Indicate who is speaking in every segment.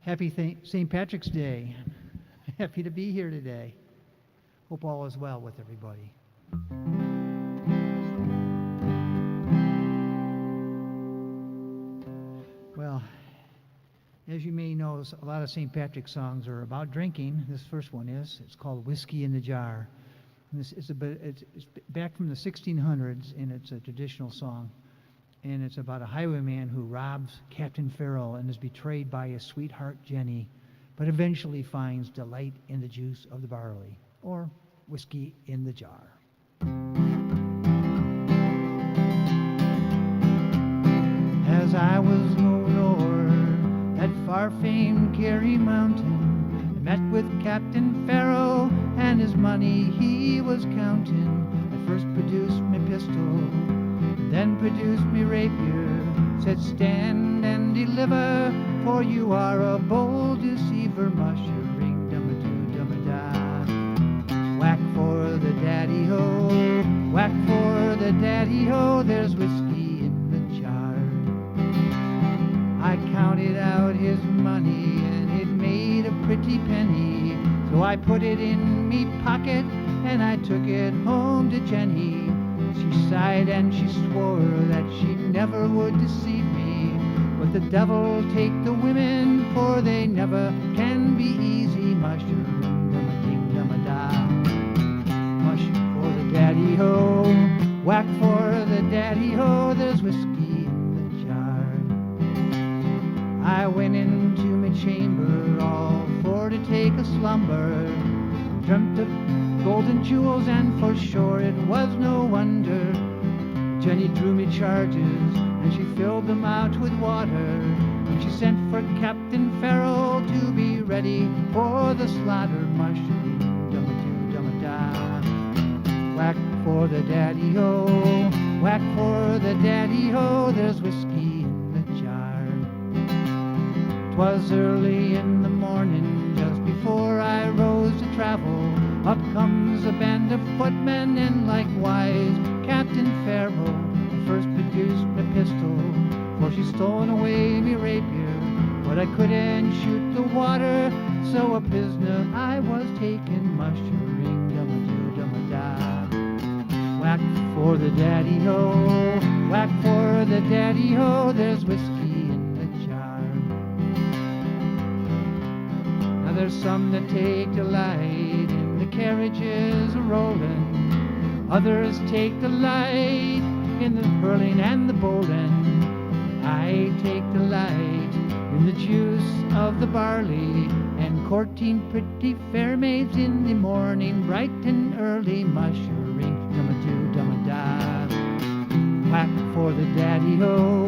Speaker 1: Happy St. Patrick's Day. Happy to be here today. Hope all is well with everybody. Well, as you may know, a lot of St. Patrick's songs are about drinking. This first one is. It's called Whiskey in the Jar. And it's back from the 1600s, and it's a traditional song. And it's about a highwayman who robs Captain Farrell and is betrayed by his sweetheart Jenny, but eventually finds delight in the juice of the barley, or whiskey in the jar. As I was going o'er that far-famed Kerry Mountain, I met with Captain Farrell and his money he was counting. I first produced my pistol, then produced me rapier, said stand and deliver, for you are a bold deceiver, mushering dum-a-doo-dum-a-da. Whack for the daddy-ho, whack for the daddy-ho, there's whiskey in the jar. I counted out his money and it made a pretty penny, so I put it in me pocket and I took it home to Jenny. She sighed and she swore that she never would deceive me, but the devil take the women, for they never can be easy. Mushroom, dum-a-ding-dum-a-da. Mush for the daddy-ho, whack for the daddy-ho, there's whiskey in the jar. I went into my chamber all for to take a slumber, dreamt of golden jewels, and for sure it was no wonder. Jenny drew me charges, and she filled them out with water, and she sent for Captain Farrell to be ready for the slaughter. Mushroom, dum-a-doo-dum-a-da. Whack for the daddy-ho, whack for the daddy-ho, there's whiskey in the jar. 'Twas early in the morning, just before I rose to travel. Up comes a band of footmen, and likewise Captain Farrell. I first produced my pistol, for she'd stolen away me rapier, but I couldn't shoot the water, so a prisoner I was taken. Mushering, dum-a-doo-dum-a-da. Whack for the daddy-ho, whack for the daddy-ho, there's whiskey in the jar. Now there's some that take delight in the carriages a-rollin', others take delight in the hurling and the bowling. I take delight in the juice of the barley, and courting pretty fair maids in the morning, bright and early. Mushering, dum-a-doo-dum-a-da. Whack for the daddy-ho,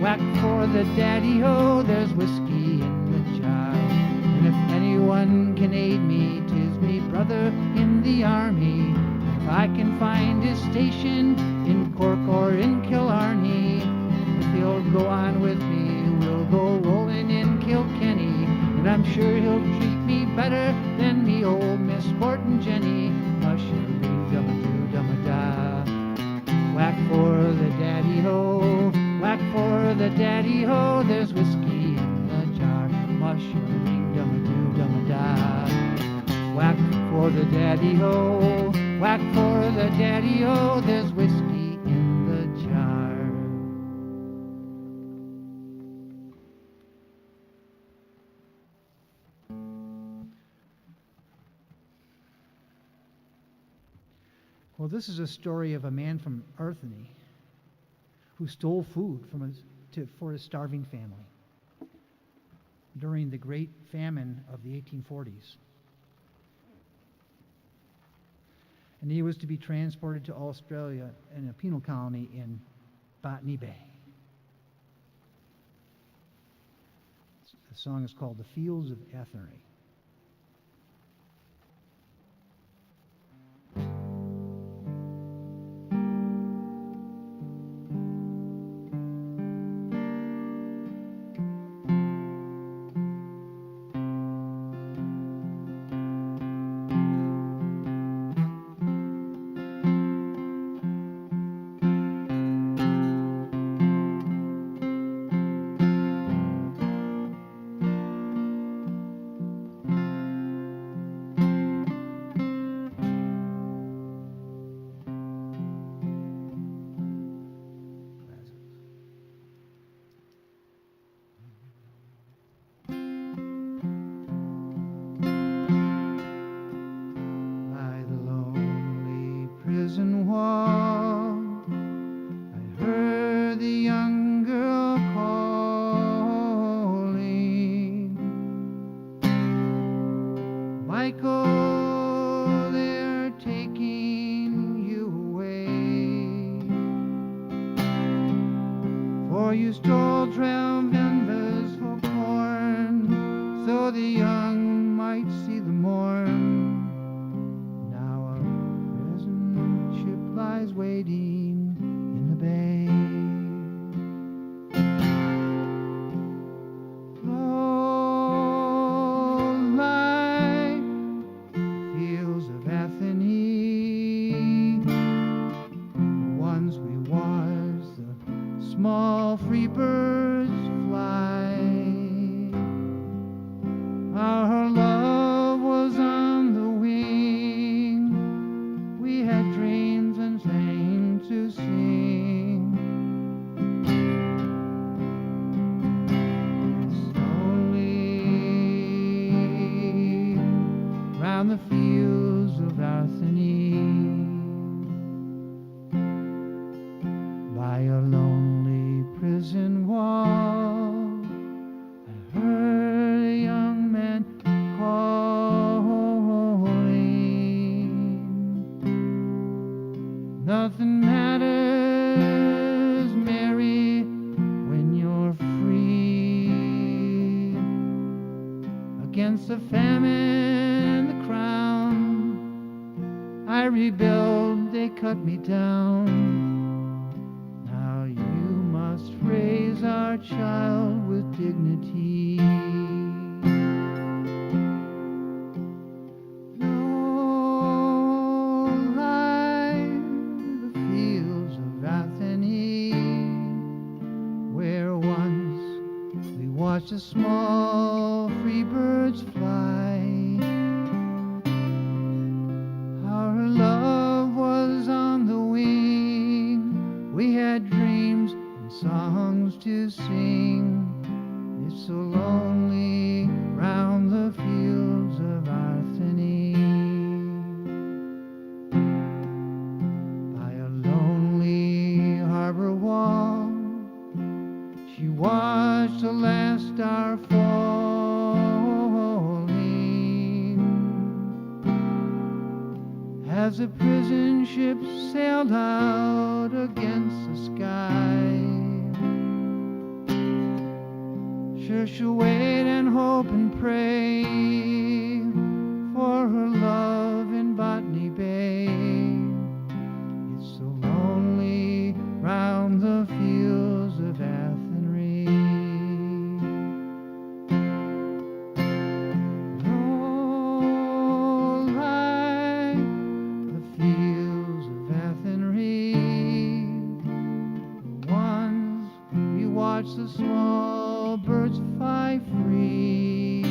Speaker 1: whack for the daddy-ho, there's whiskey in the jar. And if anyone can aid me, 'tis me brother in the army. If I can find his station in Cork or in Killarney, if he'll go on with me, we'll go rolling in Kilkenny, and I'm sure he'll treat me better than me old Miss Sportin' Jenny. Mushering, dum-a-doo-dum-a-da. Whack for the daddy-ho, whack for the daddy-ho, there's whiskey in the jar. Mushering, dum-a-doo-dum-a-da. Whack for the daddy-ho, whack for the daddy-ho, there's whiskey in the jar. Well, this is a story of a man from Arthany who stole food for his starving family during the Great Famine of the 1840s. And he was to be transported to Australia in a penal colony in Botany Bay. The song is called The Fields of Athenry. For you stole Travelin for corn, so the young might see the morn. Now a present ship lies waiting in the bay. Flow lie the fields of Athene. Once we watched the small free birds fly. Our love was on the wing. We had dreams and sang to sing. Slowly round the fields of Athene, by a lonely prison wall, I heard a young man calling. Nothing matters, Mary, when you're free. Against the famine, the crown, I rebelled, they cut me down. Raise our child with dignity. Flow lie the fields of Athene, where once we watched the small free birds fly. Our love was on the wing. We had dreams, songs to sing. It's so lonely round the fields of Athene. By a lonely harbor wall, she watched the last star falling. As the prison ship sailed out against the sky, sure she'll wait and hope and pray for her love in Botany Bay. It's so lonely round the fields of Athene. Roll like the fields of Athene, the ones we watch the small birds fly free.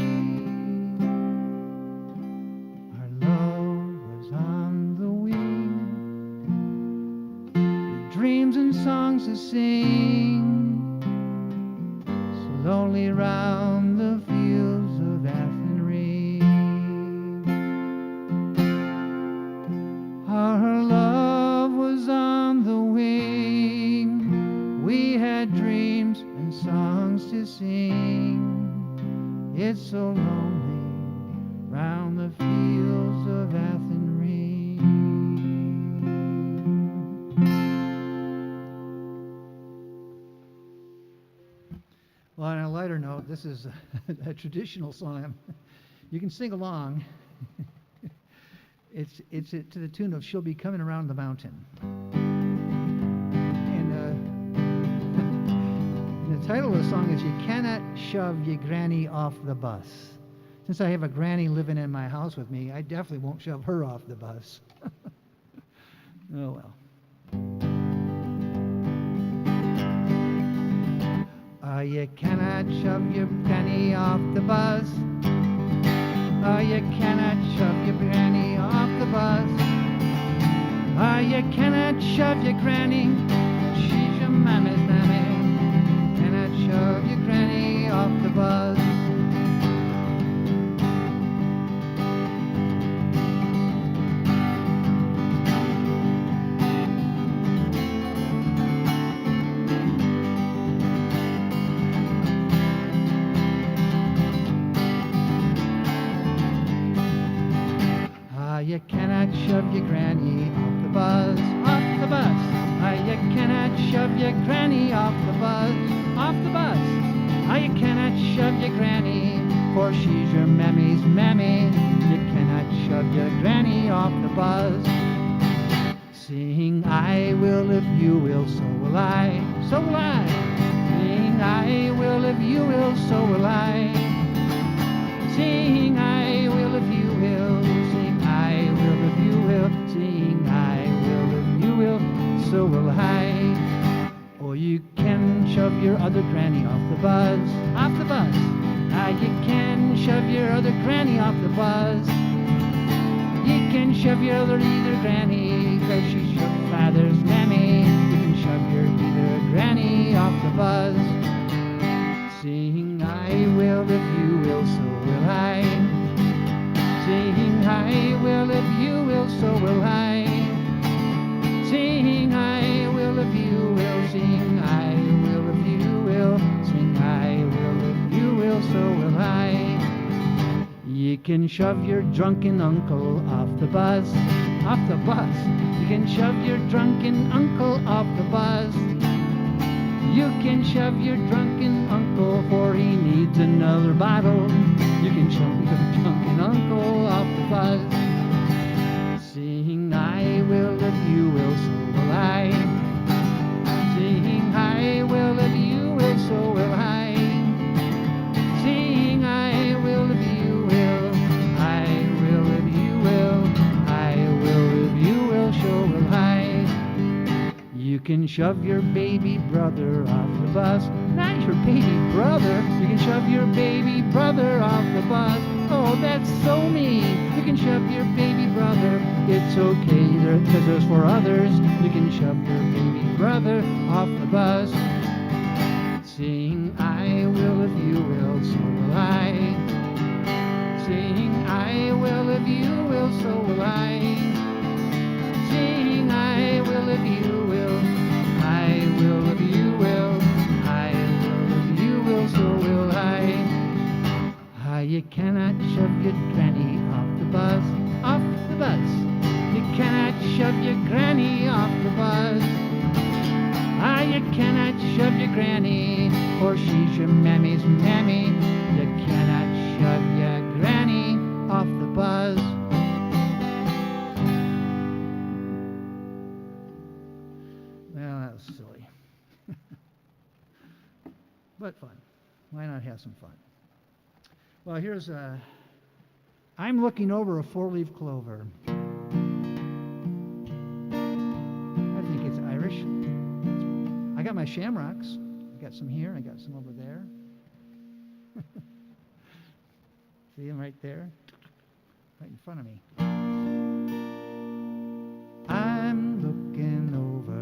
Speaker 1: Our love was on the wing, with dreams and songs to sing. So lonely round the fields of Athene. Our love was on the wing. We had dreams and songs to sing. It's so lonely round the fields of Athene. Well, on a lighter note, this is a traditional song. You can sing along. It's to the tune of "She'll Be Coming Around the Mountain." The title of the song is "You Cannot Shove Your Granny Off the Bus." Since I have a granny living in my house with me, I definitely won't shove her off the bus. Oh well. You cannot shove your granny off the bus. You cannot shove your granny off the bus. You cannot shove your granny, she's your mammy's mammy. Cannot shove your granny off the bus. You cannot shove your granny off the bus, off the bus. You cannot shove shove your granny off the bus, off the bus. Ah, you cannot shove your granny, for she's your mammy's mammy. You cannot shove your granny off the bus. Sing, I will if you will, so will I, so will I. Sing, I will if you will, so will I. Sing, I will if you will. Sing, I will if you will. Sing, I will if you will, so will I. Or you can shove your other granny off the bus, off the bus. Ah, you can shove your other granny off the bus. You can shove your other either granny, 'cause she's your father's mammy. You can shove your either granny off the bus. Sing, I will if you will, so will I. Sing, I will if you will, so will I. Sing, I will if you will. Sing, I will if you will. Sing, I will if you will, so will I. You can shove your drunken uncle off the bus, off the bus. You can shove your drunken uncle off the bus. You can shove your drunken uncle, for he needs another bottle. You can shove your drunken uncle off the bus. Sing, I will if you will, so will I. Sing, I will if you will, so will I. Sing, I will if you will. I will if you will. I will if you will, so will I. You can shove your baby brother off the bus. Not your baby brother. You can shove your baby brother off the bus. Oh, that's so mean. You can shove your baby brother. It's okay, because there's for others. You can shove your baby brother off the bus. Sing, I will if you will, so will I. Sing, I will if you will, so will I. Sing, I will if you will. I will if you will. I will if you will, so will I. Ah, you cannot shove your granny off the bus, off the bus. You cannot shove your granny off the bus. Ah, you cannot shove your granny, for she's your mammy's mammy. You cannot shove your granny off the bus. Well, that was silly. But fun. Why not have some fun? Well, here's a... I'm looking over a four-leaf clover. I think it's Irish. I got my shamrocks. I got some here. I got some over there. See them right there? Right in front of me. I'm looking over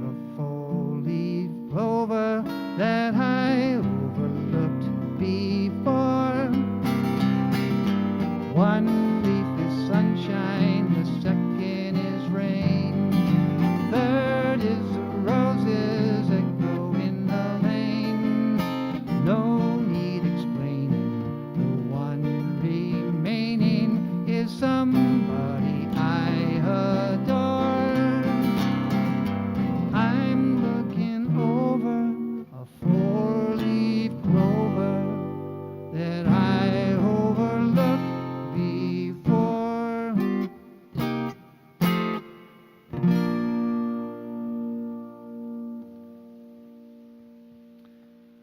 Speaker 1: a four-leaf clover that I overlooked before. One leaf is sunshine, the second is rain, third is the roses that grow in the lane. No need explaining, the one remaining is somebody I adore. I'm looking over a four-leaf clover that I overlooked before.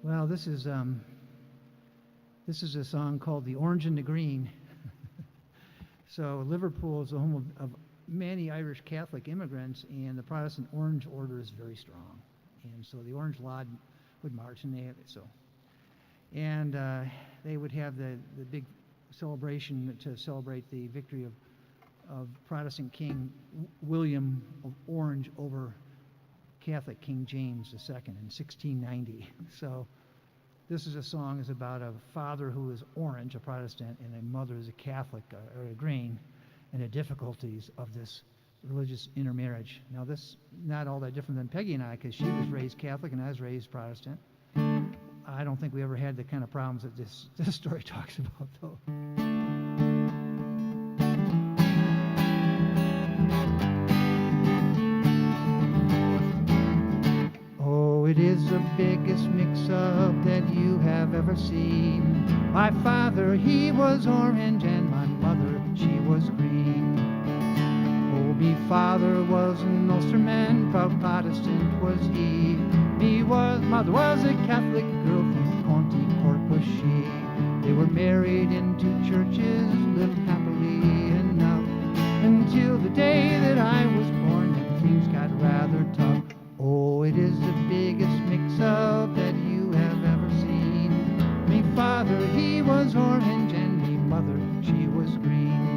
Speaker 1: Well, this is a song called "The Orange and the Green." So Liverpool is the home of many Irish Catholic immigrants, and the Protestant Orange Order is very strong. And so the Orange Lod would march, and they have it so. And they would have the big celebration to celebrate the victory of Protestant King William of Orange over Catholic King James II in 1690. So this is a song is about a father who is Orange, a Protestant, and a mother is a Catholic or a Green, and the difficulties of this religious intermarriage. Now this is not all that different than Peggy and I, because she was raised Catholic and I was raised Protestant. I don't think we ever had the kind of problems that this story talks about, though. it is the biggest mix-up that you have ever seen. My father, he was orange, and my mother, she was green. Oh, me father was an Ulsterman, proud Protestant was he. Mother was a Catholic girl, from County Cork was she. They were married in two churches, lived happily enough, until the day that I was born and things got rather tough. Oh, it is the biggest mix-up that you have ever seen. Me father, he was orange, and me mother, she was green.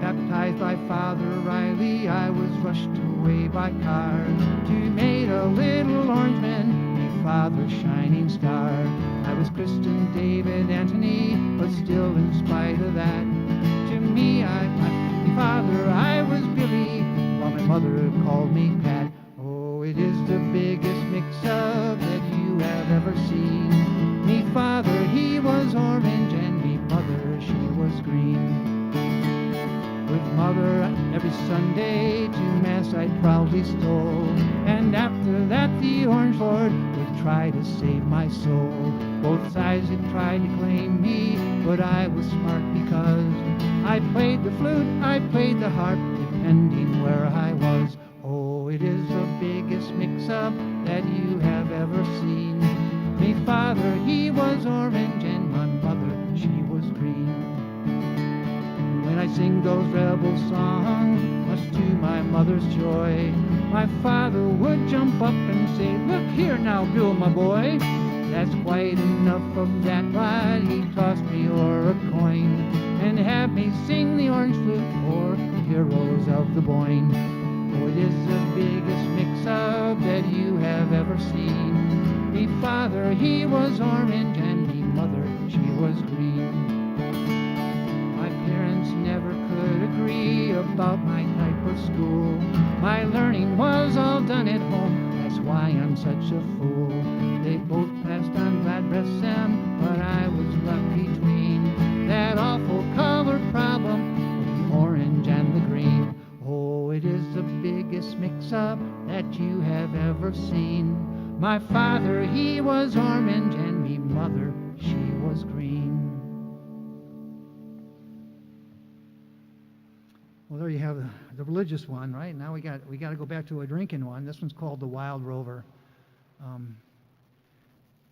Speaker 1: Baptized by Father Riley, I was rushed away by car to made a little orangeman, me father's shining star. I was christened David Anthony, but still in spite of that, to me, my father, I was Billy, while my mother called me Pat. Oh, it is the biggest mix-up that you have ever seen. Me father, he was orange, and me mother, she was green. With mother every Sunday to Mass I proudly stole, and after that the Orange Lord would try to save my soul. Both sides had tried to claim me, but I was smart because I played the flute, I played the harp, depending where I was. Oh, it is the biggest mix-up that you have ever seen. Me father, he was orange, and my mother, she was green. When I sing those rebel songs, much to my mother's joy, my father would jump up and say, "Look here now, Bill, my boy, that's quite enough of that." While he tossed me o'er a coin and had me sing the orange flute or Heroes of the Boyne. Oh, it is the biggest mix-up that you have ever seen. Me father, he was orange, and me mother, she was green. My parents never could agree about my type of school. My learning was all done at home, that's why I'm such a fool. They both passed on, God rest them, but I was left between that awful color problem of the orange and the green. Oh, it is the biggest mix-up that you have ever seen. My father, he was orange, and me mother, she was green. Well, there you have the religious one, right? Now we got to go back to a drinking one. This one's called The Wild Rover.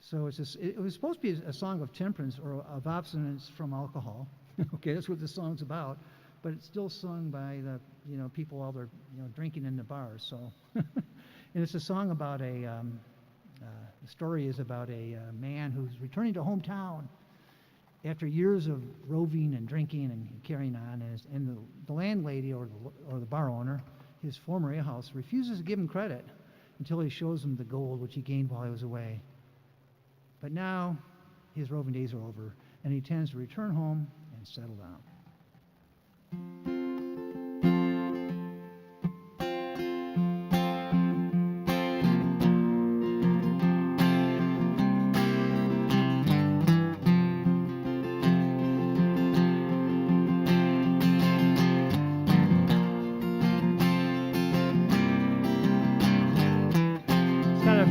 Speaker 1: So it was supposed to be a song of temperance or of abstinence from alcohol. Okay, that's what the song's about. But it's still sung by the people while they're drinking in the bars. So, and it's a song about the story is about a man who's returning to hometown after years of roving and drinking and carrying on, and the landlady or the bar owner, his former alehouse, refuses to give him credit until he shows him the gold which he gained while he was away. But now his roving days are over, and he intends to return home and settle down.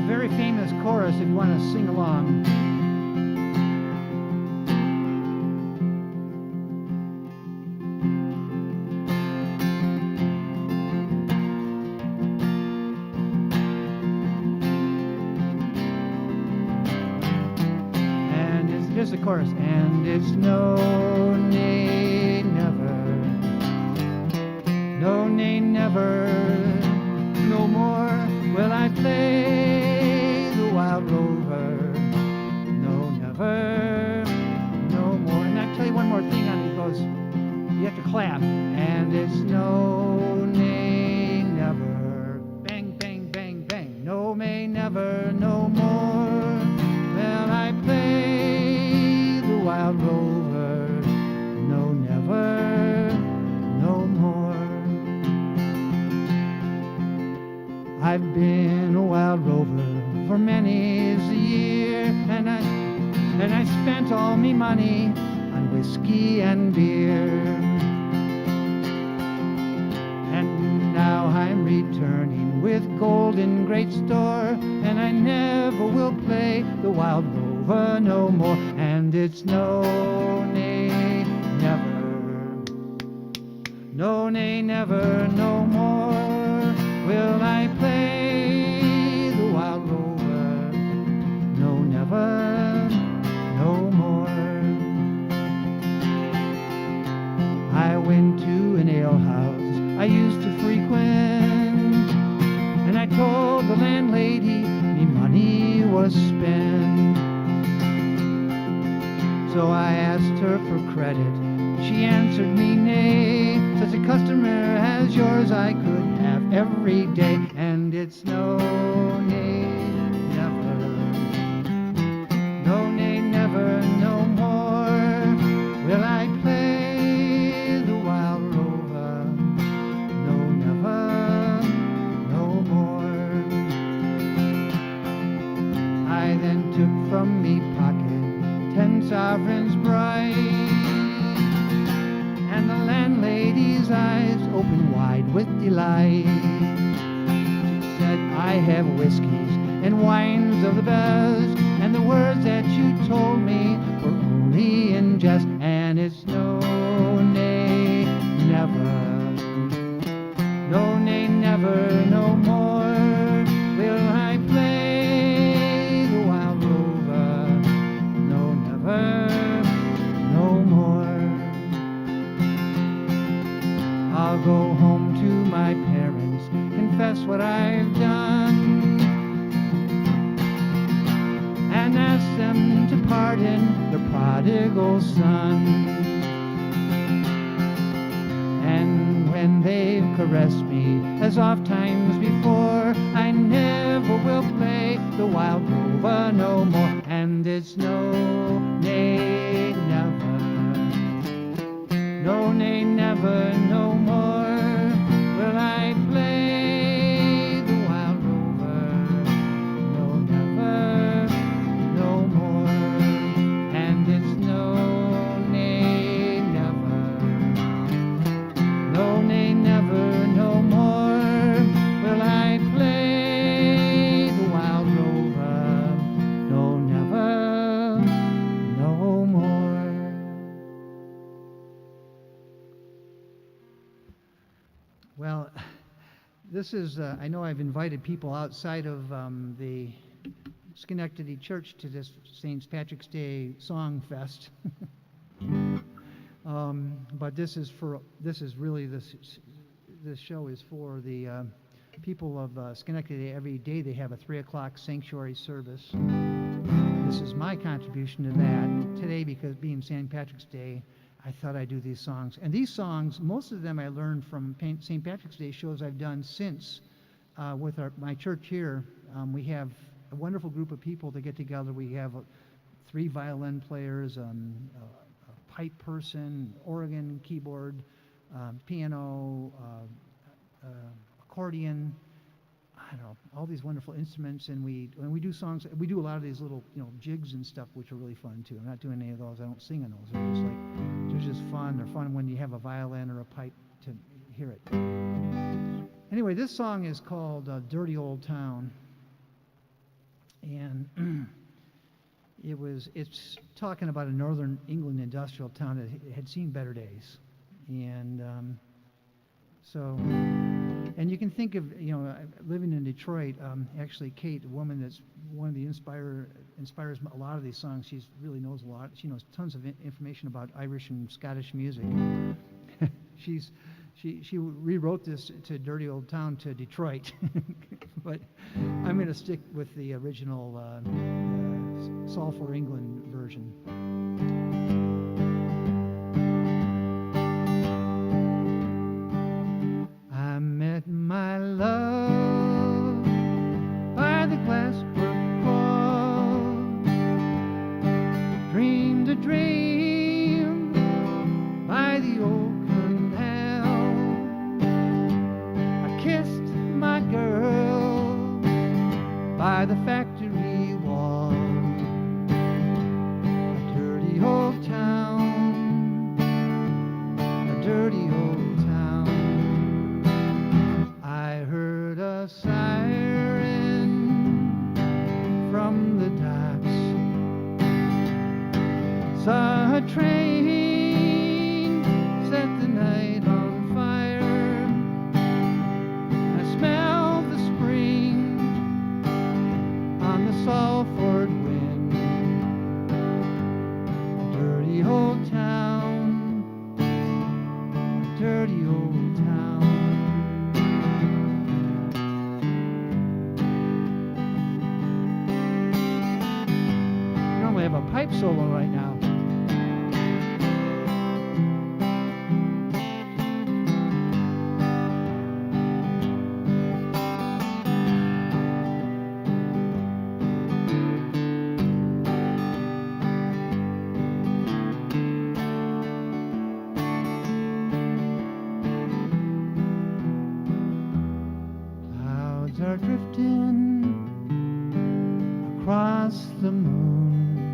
Speaker 1: Very famous chorus if you want to sing along. And here's the chorus. And it's no, nay, never. No, nay, never. No more will I play the wild rover. No, never, no more. And I'll tell you one more thing on it. It goes, you have to clap. And it's no, nay, never. Bang, bang, bang, bang. No, may, never, no more. Will I play the wild rover. No, never, no more. I've been a wild rover for many's a year, and I spent all me money on whiskey and beer. And now I'm returning with gold in great store, and I never will play the wild rover no more. And it's no, nay, never, no, nay, never, no more will I play the wild rover, no, never, no more. I went to an alehouse I used to frequent, and I told the landlady me money was spent. So I asked her for credit. She answered me nay. Such a customer as yours I could have every day. And it's no, nay, never, no, nay, never, no more will I play the wild rover, no, never, no more. I then took from me pocket 10 sovereigns bright, and the landlady's eyes opened wide with delight. She said, I have whiskeys and wines of the best, and the words that you told me were only in jest. And it's no, nay, never, no, nay, never, no more will I play the wild rover, no, never, no more. I'll go home to my parents, confess what I've done, and ask them to pardon the prodigal son. And when they've caressed me as oft times before, I never will play the wild rover no more. And it's no, nay, never, no, nay, never, no more will I play the wild rover, no, never, no more. And it's no, nay, never, no, nay, never, no more will I play the wild rover, no, never, no more. Well, this is, I know I've invited people outside of the Schenectady Church to this St. Patrick's Day Song Fest. But this is really, this show is for the people of Schenectady. Every day they have a 3 o'clock sanctuary service. This is my contribution to that. Today, because being St. Patrick's Day, I thought I'd do these songs. And these songs, most of them I learned from St. Patrick's Day shows I've done since with my church here. We have a wonderful group of people that get together. We have 3 violin players, a pipe person, organ, keyboard, piano, accordion, I don't know, all these wonderful instruments. And when we do songs, we do a lot of these little, jigs and stuff, which are really fun too. I'm not doing any of those. I don't sing on those. They're just fun. They're fun when you have a violin or a pipe to hear it. Anyway, this song is called Dirty Old Town. And it's talking about a northern England industrial town that had seen better days. And and you can think of, living in Detroit, actually Kate, a woman that's one of the inspires a lot of these songs. She really knows a lot. She knows tons of information about Irish and Scottish music. She rewrote this to Dirty Old Town to Detroit, but I'm going to stick with the original Saul for England version. I met my love by the glasswork wall, dreamed a dream by the old canal. I kissed my girl by the factory wall. A dirty old town, a dirty old town. I heard a sound A train set the night on fire. I smell the spring on the Salford wind. Dirty old town, dirty old town. Normally I have a pipe solo right now. Are drifting across the moon.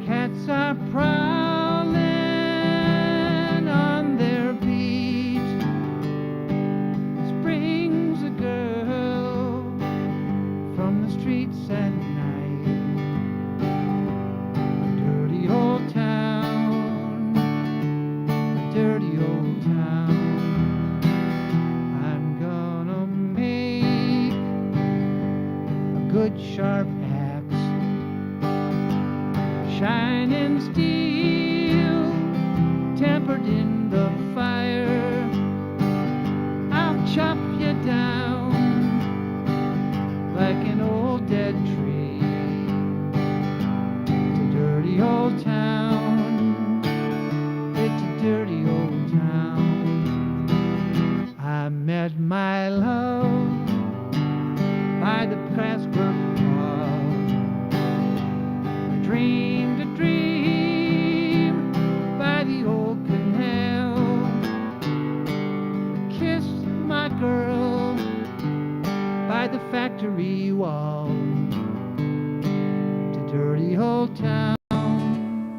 Speaker 1: Cats are prowling on their beat. Springs a girl from the streets at night. A dirty old town, a dirty old town. Good sharp axe, shining steel, tempered in the fire. I'll chop you down like an old dead tree. It's a dirty old town, it's a dirty old town. I met my love by the Pressburg Pub. I dreamed a dream by the old canal. Kissed my girl by the factory wall. To dirty old town,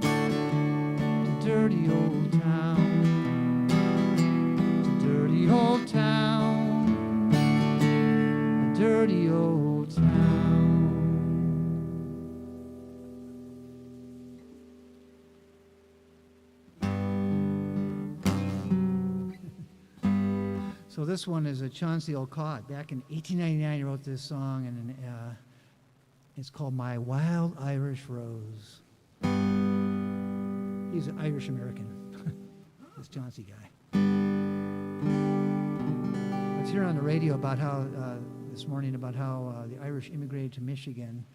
Speaker 1: to dirty old town, to dirty old town. Dirty old town. So this one is a Chauncey Olcott. Back in 1899 he wrote this song, and it's called My Wild Irish Rose. He's an Irish American, this Chauncey guy. I was hearing on the radio about how this morning about how the Irish immigrated to Michigan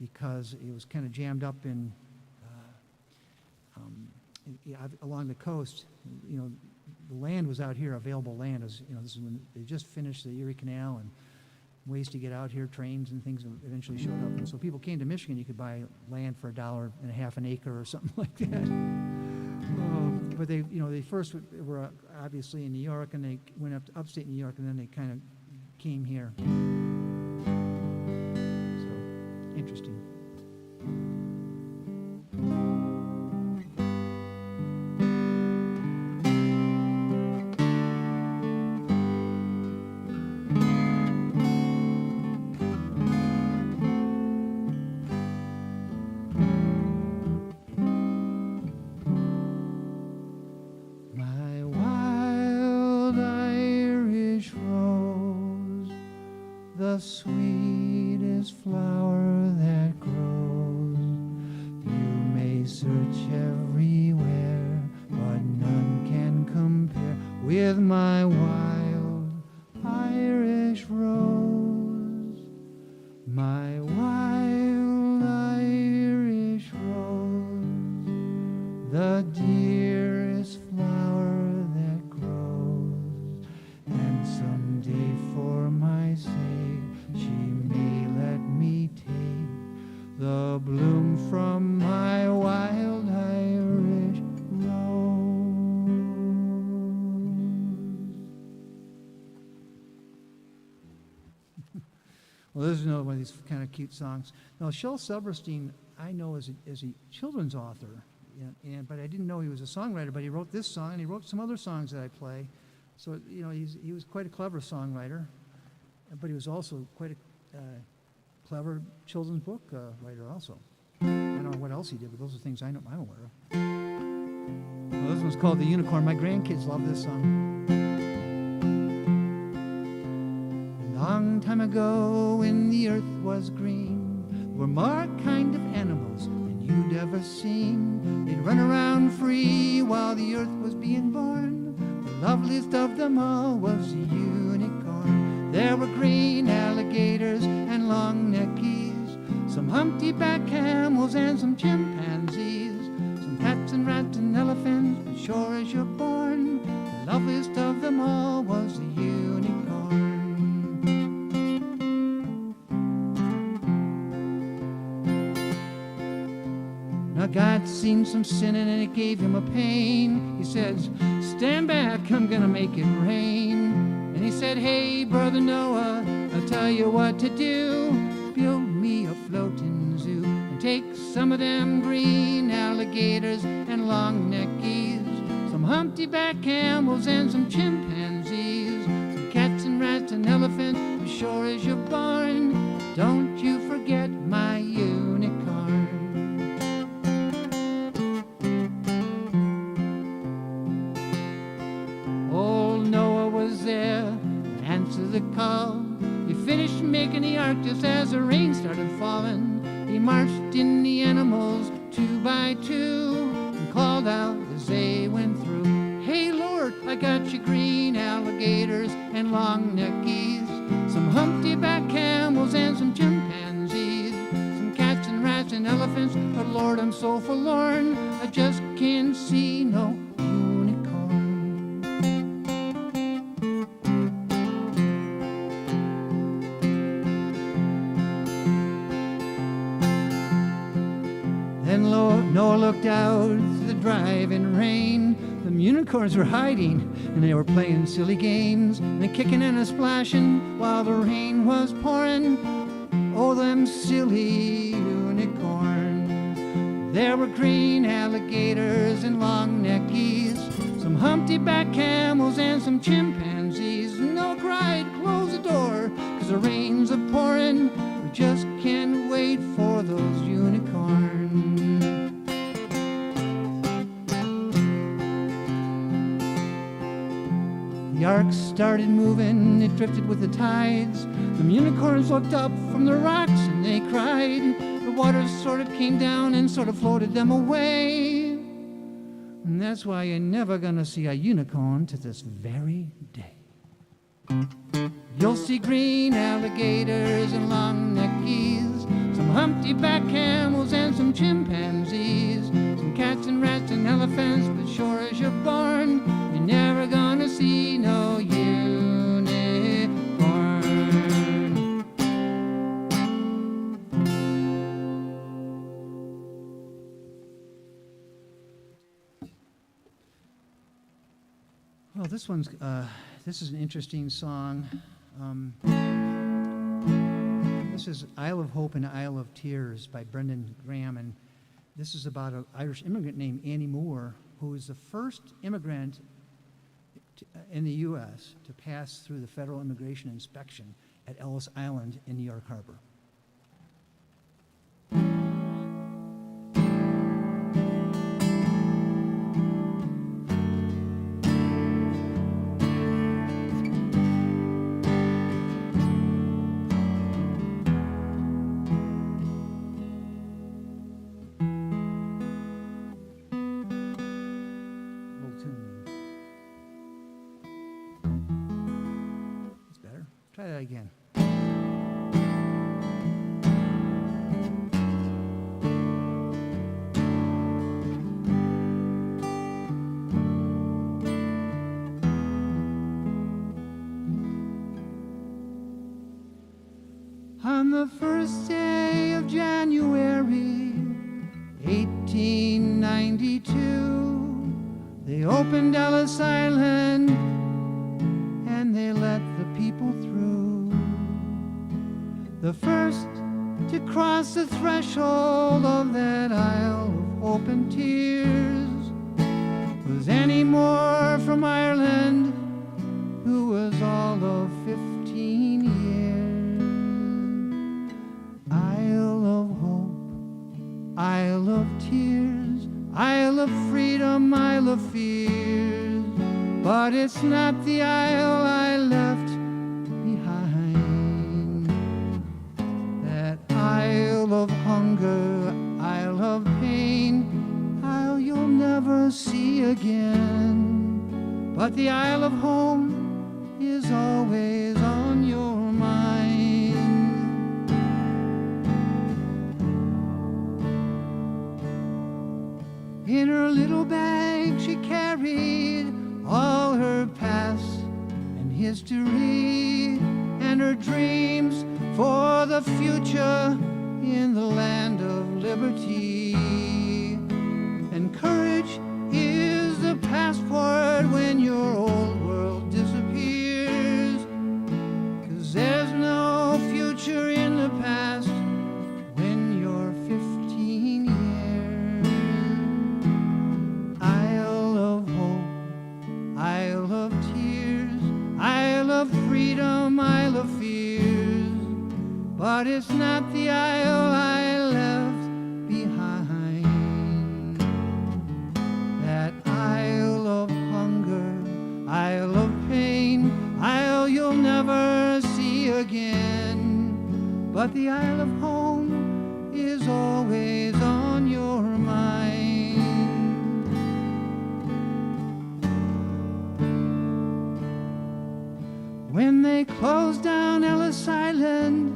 Speaker 1: because it was kind of jammed up in along the coast. You know, the land was out here, available land. As you know, this is when they just finished the Erie Canal, and ways to get out here, trains and things eventually showed up. And so people came to Michigan. You could buy land for $1.50 an acre or something like that. But they, you know, they first were obviously in New York, and they went up to upstate New York, and then they kind of came here. So, interesting. My wild Irish rose, the sweetest flower that grows. You may search everywhere, but none can compare with my wild Irish rose. My wild Irish rose, the dearest flower that grows. And someday for my sake she may let me take the bloom from my wild Irish rose. Well, this is another one of these kind of cute songs. Now, Shel Silverstein, I know as a children's author, but I didn't know he was a songwriter, but he wrote this song, and he wrote some other songs that I play. So, you know, he was quite a clever songwriter, but he was also quite a clever children's book writer also. And don't know what else he did, but those are things I'm aware of. Well, this one's called The Unicorn. My grandkids love this song. A long time ago when the earth was green, there were more kind of animals than you'd ever seen. They'd run around free while the earth was being born. The loveliest of them all was the unicorn. There were green alligators and long-necked geese, some humpty-back camels and some chimpanzees, some cats and rats and elephants, but sure as you're born, the loveliest of them all was the unicorn. Now God'd seen some sinning and it gave him a pain. He says, stand back, I'm gonna make it rain. And he said, hey, brother Noah, I'll tell you what to do. Build me a floating zoo and take some of them green alligators and long-necked geese, some humpty-back camels and some chimpanzees, some cats and rats and elephants, as sure as you're born, don't you forget my unicorn. Old Noah was there to answer the call. He finished making the ark just as the rain started falling. He marched in the animals 2 by 2 and called out as they went through, hey Lord, I got you green alligators and long-necked geese, some humpty-back camels and some chimpanzees, some cats and rats and elephants, but Lord, I'm so forlorn, I just can't see no unicorn. Then Noah looked out through the driving rain. The unicorns were hiding, and they were playing silly games, and they kicking and a splashing while the rain was pouring. Oh, them silly unicorns. There were green alligators and long-necked geese, some humpty-back camels and some chimpanzees. And Noah cried, close the door, 'cause the rain's a-pouring. We just can't wait for those unicorns. The ark started moving, it drifted with the tides. The unicorns looked up from the rocks and they cried. The waters sort of came down and sort of floated them away. And that's why you're never gonna see a unicorn to this very day. You'll see green alligators and long-necked geese, some humpty-back camels and some chimpanzees, some cats and rats and elephants, but sure as you're born, you're never gonna see no unicorn. Well, this is an interesting song. This is Isle of Hope and Isle of Tears by Brendan Graham, and this is about an Irish immigrant named Annie Moore, who was the first immigrant in the U.S. to pass through the federal immigration inspection at Ellis Island in New York Harbor. Try that again. On the first day of January, 1892, they opened Ellis Island and they let the people through. The first to cross the threshold of that Isle of Hope and Tears was Annie Moore from Ireland, who was all of 15 years. Isle of Hope, Isle freedom Isle of fears, but it's not the isle I left behind. That isle of hunger, isle of pain, isle you'll never see again, but the isle of home is always on your mind. In her little bag she carried all her past and history and her dreams for the future in the land of liberty. And courage is the passport when your old world disappears, 'cause there's no future in the past when you're 15 years. Isle of hope, isle of tears, isle of freedom, isle of fears, but it's not the isle I left behind. That isle of hunger, isle of pain, isle you'll never see again, but the isle of home is always on your mind. When they closed down Ellis Island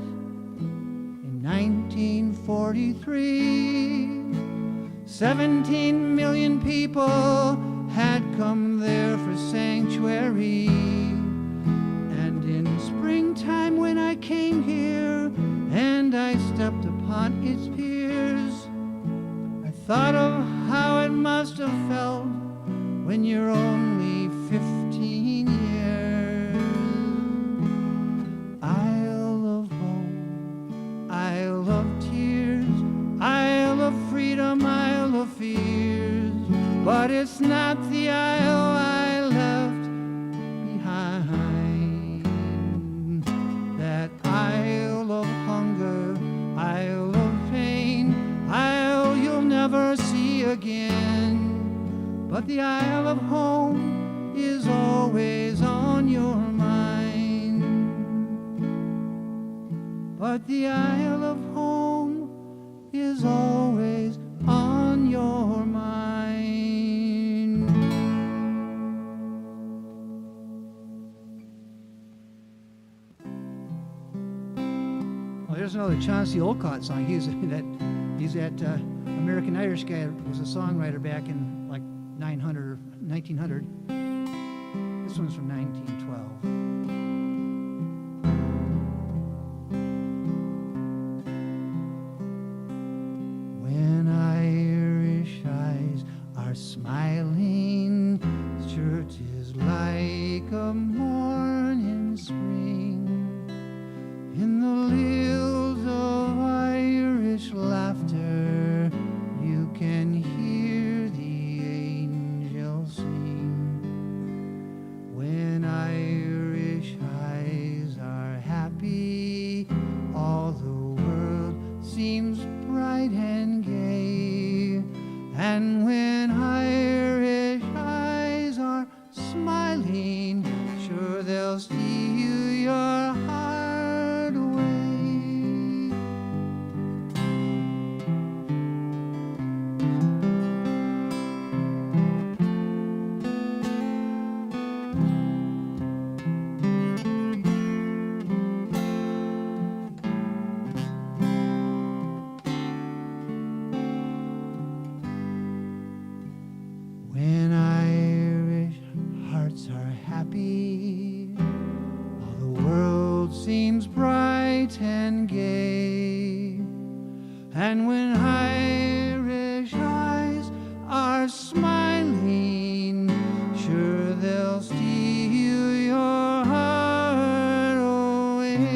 Speaker 1: in 1943, 17 million people had come there for sanctuary. And in springtime when I came here and I stepped upon its piers, I thought of how it must have felt when you're only 15 years. Isle of hope, isle of tears, isle of freedom, isle of fears, but it's not the isle I left behind. That isle of hunger, isle of pain, isle you'll never see again, but the isle of home is always on your mind. But the isle of home is always on your mind. Well, here's another Chauncey Olcott song. He's that American Irish guy who was a songwriter back in like 900 or 1900. This one's from 1912. When Irish eyes are smiling, sure 'tis like a morning spring. In the lilt of Irish laughter, you can hear the angels sing. When Irish eyes are happy, all the world seems bright and gay. And when Irish eyes are smiling, sure they'll steal your heart away. When Irish hearts are happy, all the world seems bright and gay. And when Irish eyes are smiling, sure they'll steal your heart away.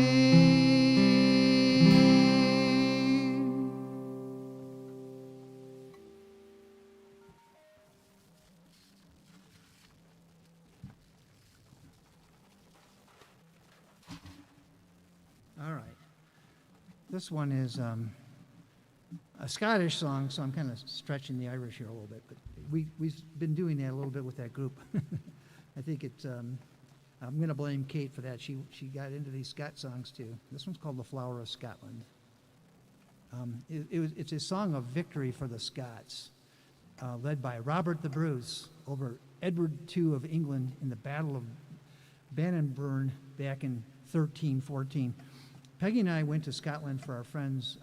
Speaker 1: All right. This one is a Scottish song, so I'm kind of stretching the Irish here a little bit, but
Speaker 2: we've been doing that a little bit with that group. I think it's. I'm going to blame Kate for that. She got into these Scott songs too. This one's called "The Flower of Scotland." It's a song of victory for the Scots, led by Robert the Bruce over Edward II of England in the Battle of Bannockburn back in 1314. Peggy and I went to Scotland for our friend's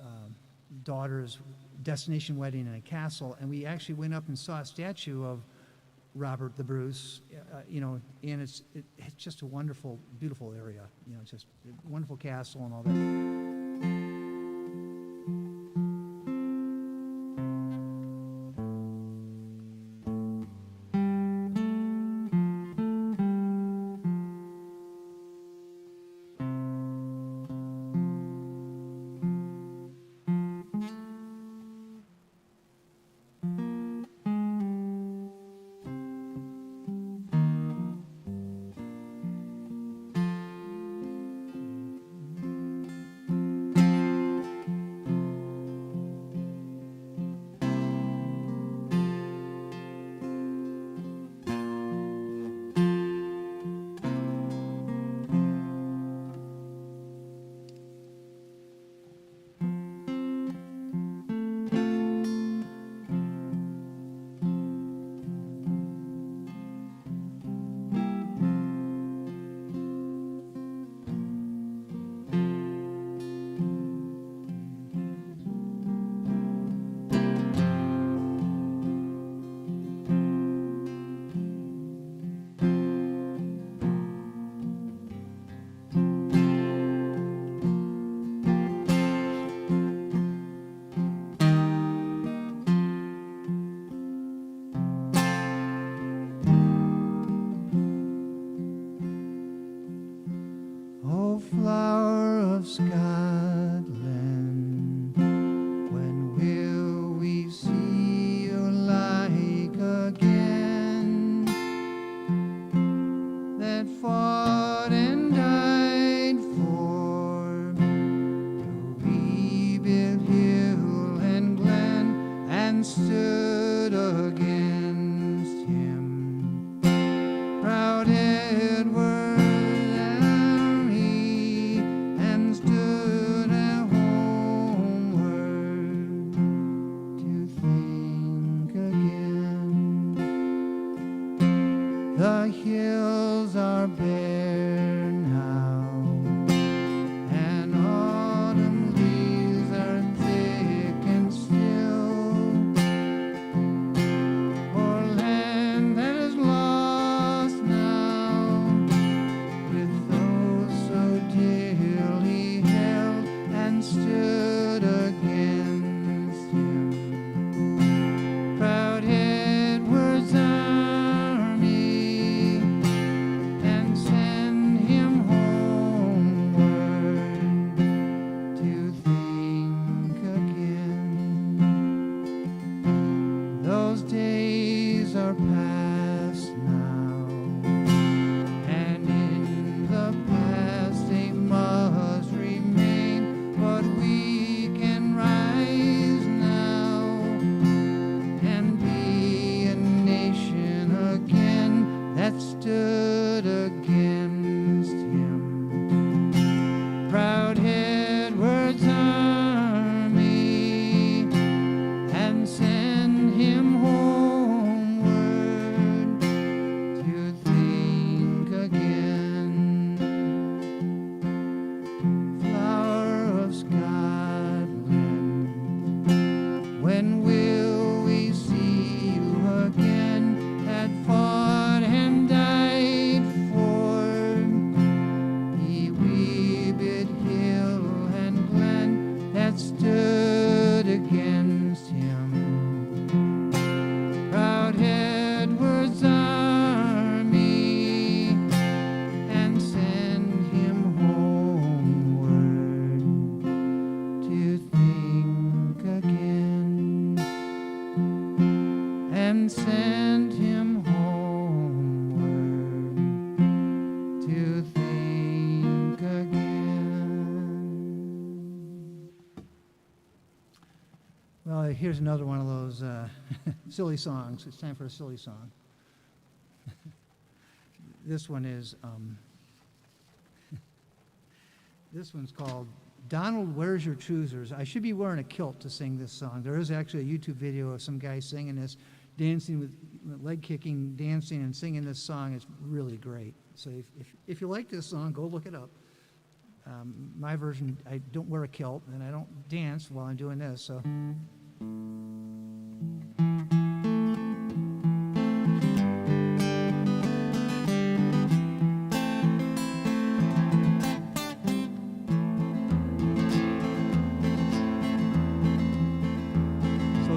Speaker 2: daughter's destination wedding in a castle, and we actually went up and saw a statue of Robert the Bruce, and it's just a wonderful, beautiful area. It's just a wonderful castle and all that. Well, here's another one of those silly songs. It's time for a silly song. This one is, this one's called Donald, Where's Your Choosers? I should be wearing a kilt to sing this song. There is actually a YouTube video of some guy singing this, dancing with leg kicking, dancing and singing this song. It's really great. So if you like this song, go look it up. My version, I don't wear a kilt and I don't dance while I'm doing this. So.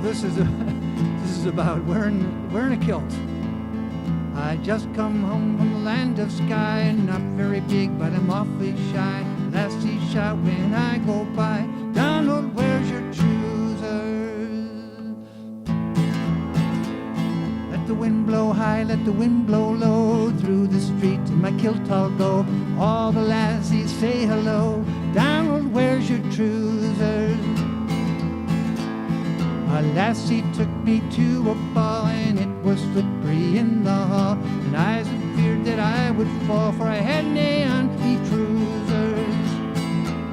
Speaker 2: This is about wearing a kilt. I just come home from the land of sky, not very big, but I'm awfully shy. Lassie shout when I go by, Donald, where's your choosers? Let the wind blow high, let the wind blow low, through the street in my kilt I'll go. All the lassies say hello, Donald, where's your choosers? A lassie took me to a ball, and it was slippery in the hall, and I feared that I would fall, for I had nae on me trousers.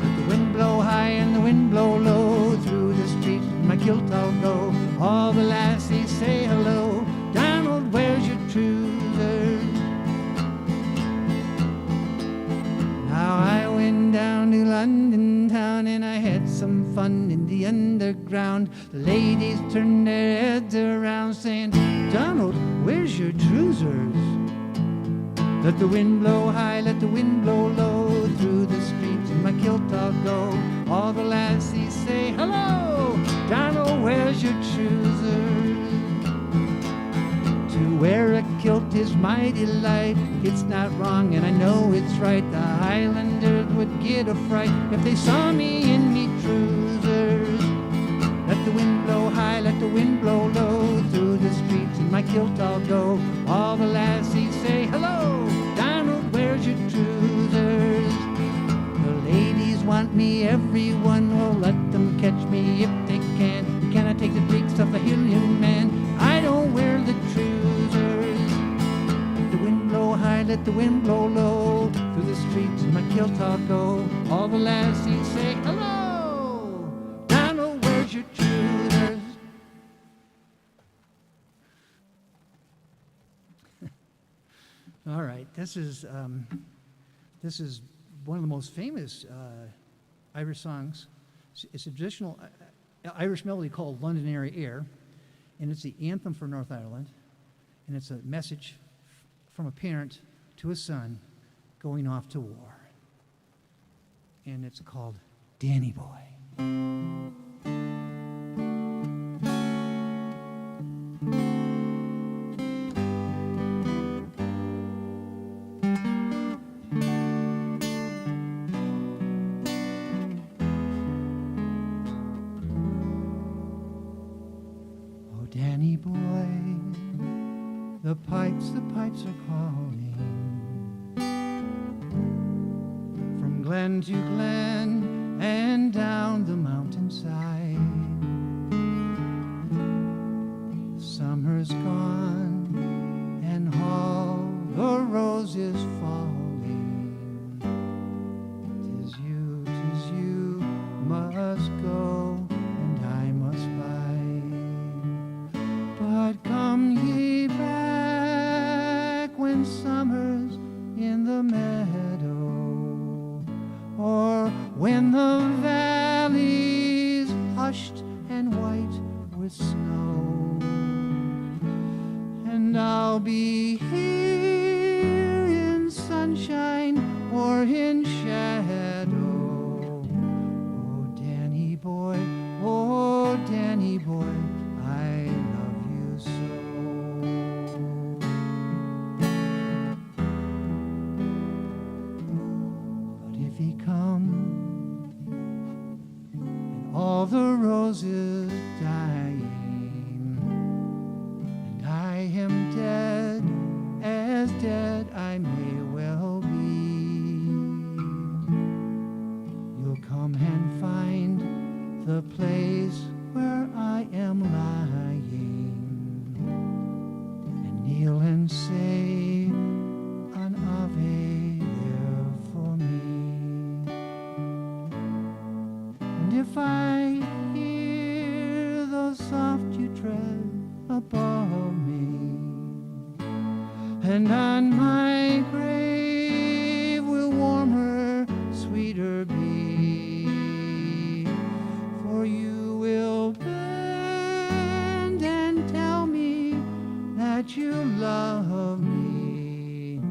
Speaker 2: Let the wind blow high and the wind blow low, through the street in my kilt I'll go. All the lassies say hello, Donald, where's your trousers? Now I went down to London town, and I had some fun in the underground. The ladies turned their heads around, saying, Donald, where's your trousers? Let the wind blow high, let the wind blow low, through the streets in my kilt I'll go. All the lassies say, hello, Donald, where's your trousers? To wear a kilt is my delight. It's not wrong and I know it's right. The Highlanders would get a fright if they saw me in me trousers. Let the wind blow high, let the wind blow low, through the streets in my kilt I'll go. All the lassies say, hello, Donald, where's your trousers? The ladies want me, everyone will let them catch me if they can. Can I take the breeks off a Hillian man? I don't wear the trousers. Let the wind blow high, let the wind blow low, through the streets in my kilt I'll go. All the lassies say, hello, Donald, where's your trousers? All right, this is one of the most famous Irish songs. It's a traditional Irish melody called Londonderry Air, and it's the anthem for North Ireland, and it's a message from a parent to a son going off to war. And it's called Danny Boy. Danny boy, the pipes are calling, from glen to glen and down the mountainside. Summer's gone and all the roses falling. 'Tis you must go and I must bide. But come ye back when summer's in the meadow, or when the valley's hushed and white with snow, and I'll be here in sunshine or in shadow. Oh, Danny boy, I love you so. But if he come and all the roses dying, and I am dead, as dead I may well be, you'll come and find the place where I I hear the soft you tread above me, and on my grave will warmer, sweeter be. For you will bend and tell me that you love me,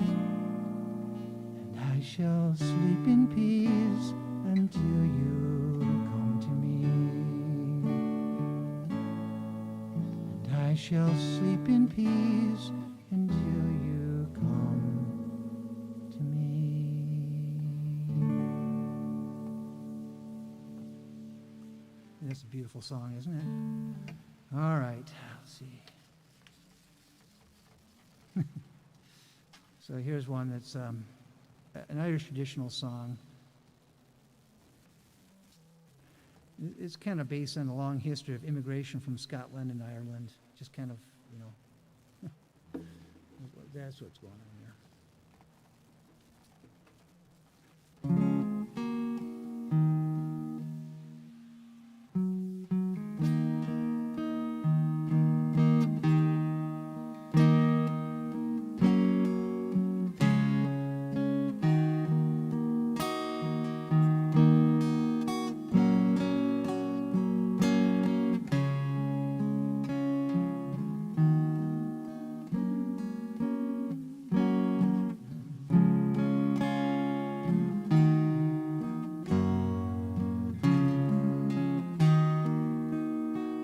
Speaker 2: and I shall sleep in peace until you come to me. And I shall sleep in peace until you come to me. That's a beautiful song, isn't it? All right, let's see. So here's one that's an Irish traditional song. It's kind of based on a long history of immigration from Scotland and Ireland. Just kind of, that's what's going on here.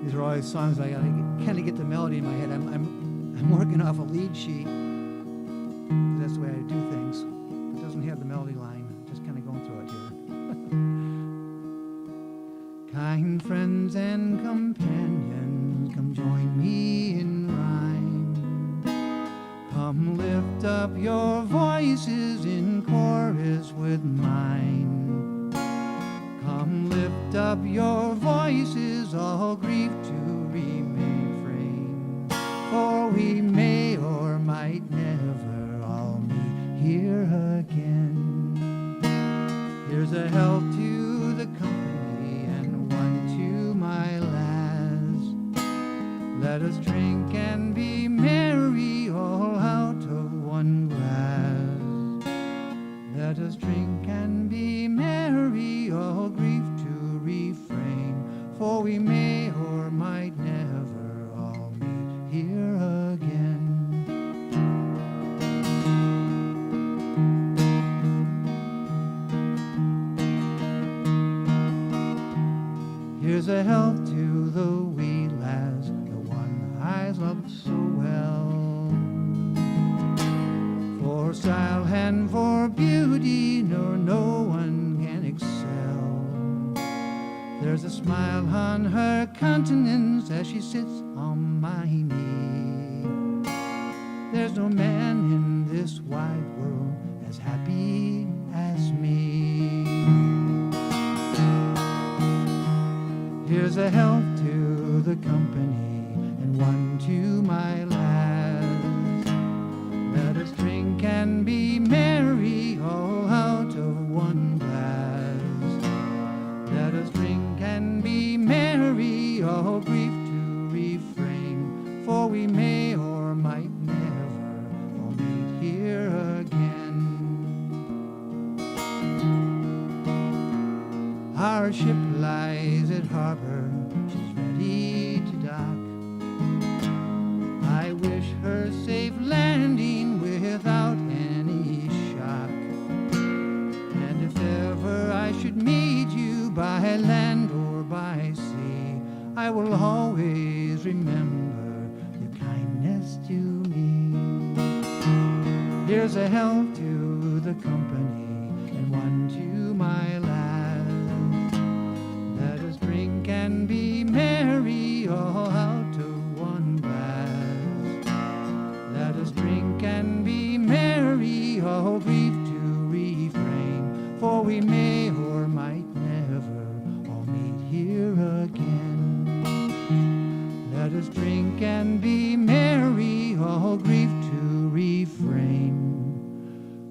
Speaker 2: These are all these songs I gotta kind of get the melody in my head. I'm working off a lead sheet. That's the way I do things. It doesn't have the melody line. I'm just kind of going through it here. Kind friends and companions, come join me in rhyme. Come lift up your voices in chorus with mine. Come lift up your voices, all grief to remain frame. For we may or might never all meet here again. Here's a health to the company and one to my lass. Let us drink and be merry, all out of one glass. Let us drink and be merry, all grief to refrain. For we may or might never all meet here again. Here's a health to the wee lass, the one I loved so well. For style and for beauty, no one can excel. There's a smile on her countenance as she sits on my knee. There's no man in this wide world as happy as me. Here's a health to the company and one to my lass. Let us drink and be merry, all out of one glass. Let us drink and be merry, all grief to refrain. For we may or might never all meet here again. Our ship lies at harbor, she's ready to dock. I wish her safe landing without any shock. And if ever I should meet you by land or by sea, I will always remember your kindness to me. Here's a health to the company and one to my lass. Let us drink and be merry, all out of one glass. Let us drink and be merry, all grief to refrain. For we may or might never all meet here again. Let us drink and be merry, all grief to refrain.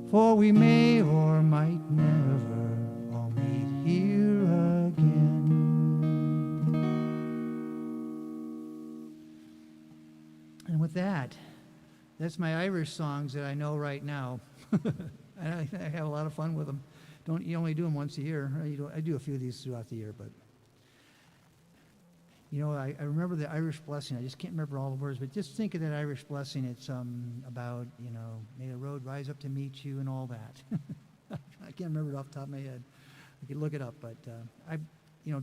Speaker 2: For we may or might never all meet here again. that, that's my Irish songs that I know right now. I have a lot of fun with them. You only do them once a year. I do a few of these throughout the year, but I remember the Irish blessing. I just can't remember all the words, but just think of that Irish blessing. It's about, may the road rise up to meet you and all that. I can't remember it off the top of my head. I could look it up, but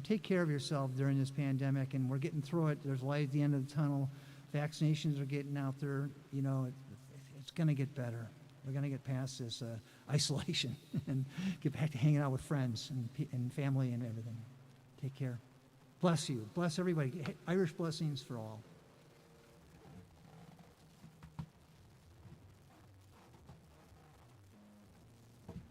Speaker 2: take care of yourself during this pandemic, and we're getting through it. There's light at the end of the tunnel. Vaccinations are getting out there. It's going to get better. We're going to get past this isolation and get back to hanging out with friends and family and everything. Take care. Bless you. Bless everybody. Irish blessings for all.